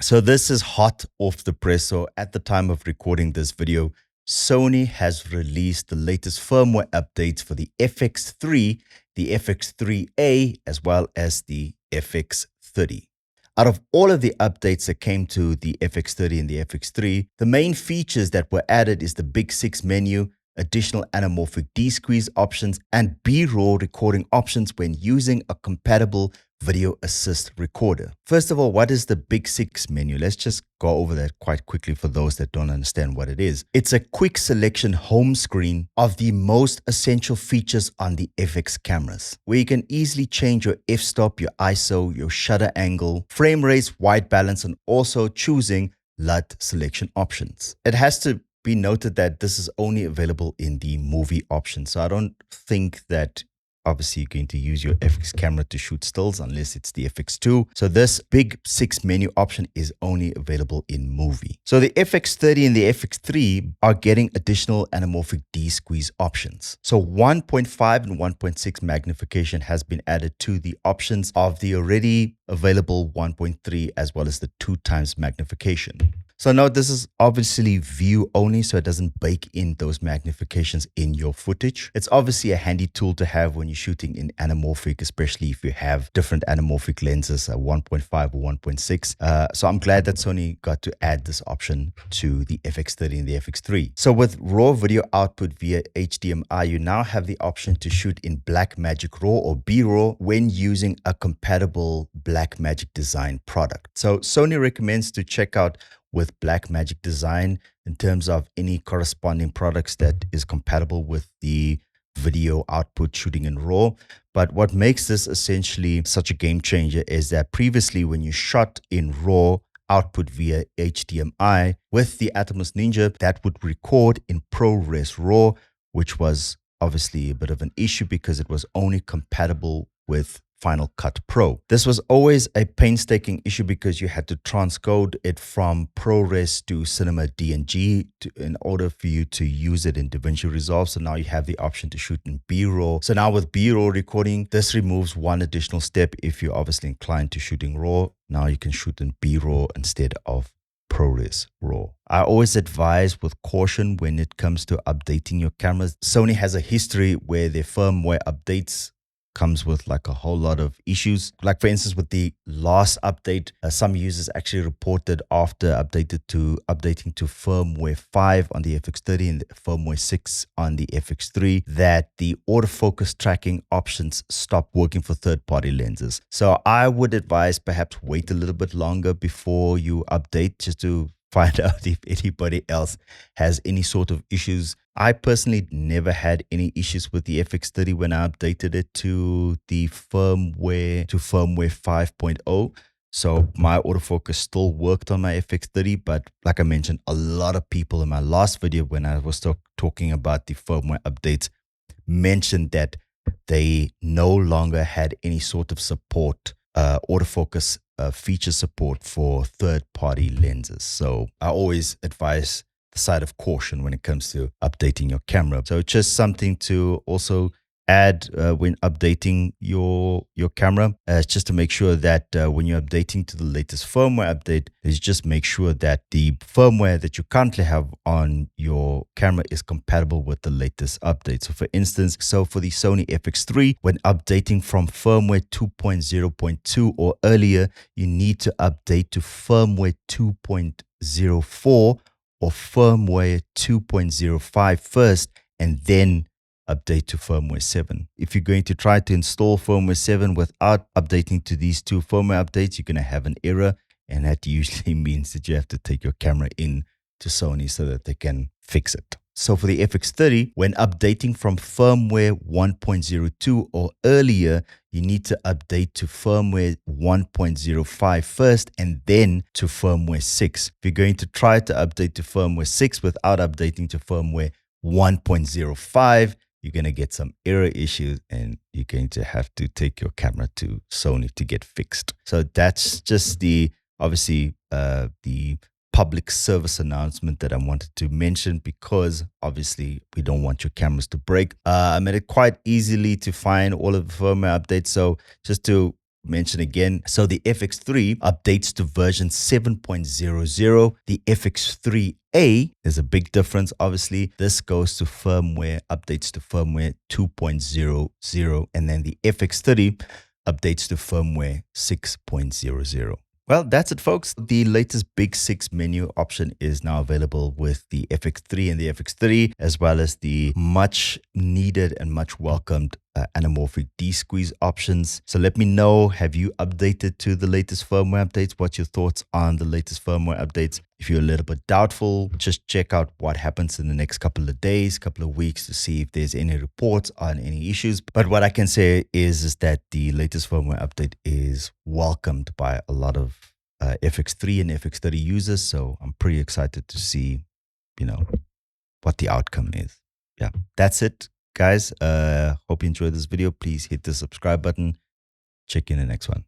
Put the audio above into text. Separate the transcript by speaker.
Speaker 1: So this is hot off the press. So at the time of recording this video, Sony has released the latest firmware updates for the FX3, the FX3A, as well as the FX30. Out of all of the updates that came to the FX30 and the FX3, the main features that were added is the Big 6 menu, additional anamorphic D-squeeze options, and B-roll recording options when using a compatible video assist recorder. First of all, what is the Big 6 menu? Let's just go over that quite quickly for those that don't understand what it is. It's a quick selection home screen of the most essential features on the FX cameras, where you can easily change your f-stop, your ISO, your shutter angle, frame rates, white balance, and also choosing LUT selection options. It has to be noted that this is only available in the movie option. So I don't think that obviously you're going to use your FX camera to shoot stills unless it's the FX2. So this Big 6 menu option is only available in movie. So the FX30 and the FX3 are getting additional anamorphic D-squeeze options. So 1.5 and 1.6 magnification has been added to the options of the already available 1.3 as well as the 2x magnification. So note, this is obviously view only, so it doesn't bake in those magnifications in your footage. It's obviously a handy tool to have when you're shooting in anamorphic, especially if you have different anamorphic lenses, 1.5 or 1.6. So I'm glad that Sony got to add this option to the FX30 and the FX3. So with raw video output via HDMI, you now have the option to shoot in Blackmagic RAW or B-RAW when using a compatible Blackmagic design product. So Sony recommends to check out with Blackmagic design in terms of any corresponding products that is compatible with the video output shooting in RAW. But what makes this essentially such a game changer is that previously when you shot in RAW output via HDMI with the Atomos Ninja, that would record in ProRes RAW, which was obviously a bit of an issue because it was only compatible with Final Cut Pro. This was always a painstaking issue because you had to transcode it from ProRes to Cinema DNG in order for you to use it in DaVinci Resolve. So now you have the option to shoot in B-RAW. So now with B-RAW recording, this removes one additional step. If you're obviously inclined to shooting RAW, now you can shoot in B-RAW instead of ProRes RAW. I always advise with caution when it comes to updating your cameras. Sony has a history where their firmware updates comes with like a whole lot of issues. Like for instance, with the last update, some users actually reported after updating to firmware 5 on the FX30 and firmware 6 on the FX3 that the autofocus tracking options stopped working for third-party lenses. So I would advise perhaps wait a little bit longer before you update just to find out if anybody else has any sort of issues. I personally never had any issues with the FX30 when I updated it to the firmware 5.0. So my autofocus still worked on my FX30, but like I mentioned, a lot of people in my last video when I was talking about the firmware updates mentioned that they no longer had any sort of support, autofocus feature support for third-party lenses. So I always advise the side of caution when it comes to updating your camera. So just something to also add when updating your camera, just to make sure that when you're updating to the latest firmware update, is just make sure that the firmware that you currently have on your camera is compatible with the latest update. So for instance, for the Sony FX3, when updating from firmware 2.0.2 or earlier, you need to update to firmware 2.04 or firmware 2.05 first, and then update to firmware 7. If you're going to try to install firmware 7 without updating to these two firmware updates, you're going to have an error, and that usually means that you have to take your camera in to Sony so that they can fix it. So for the FX30, when updating from firmware 1.02 or earlier, you need to update to firmware 1.05 first and then to firmware 6. If you're going to try to update to firmware 6 without updating to firmware 1.05, you're going to get some error issues and you're going to have to take your camera to Sony to get fixed. So that's just obviously the public service announcement that I wanted to mention, because obviously we don't want your cameras to break. I made it quite easily to find all of the firmware updates. So just to mention again. So the FX3 updates to version 7.00. The FX3A, there's a big difference, obviously. This goes to firmware, updates to firmware 2.00. And then the FX30 updates to firmware 6.00. Well, that's it, folks. The latest Big 6 menu option is now available with the FX3 and the FX30, as well as the much needed and much welcomed anamorphic D-squeeze options. So let me know, have you updated to the latest firmware updates? What's your thoughts on the latest firmware updates? If you're a little bit doubtful, just check out what happens in the next couple of days, couple of weeks to see if there's any reports on any issues. But what I can say is that the latest firmware update is welcomed by a lot of FX3 and FX30 users. So I'm pretty excited to see, what the outcome is. Yeah, that's it, guys. Hope you enjoyed this video. Please hit the subscribe button. Check you in the next one.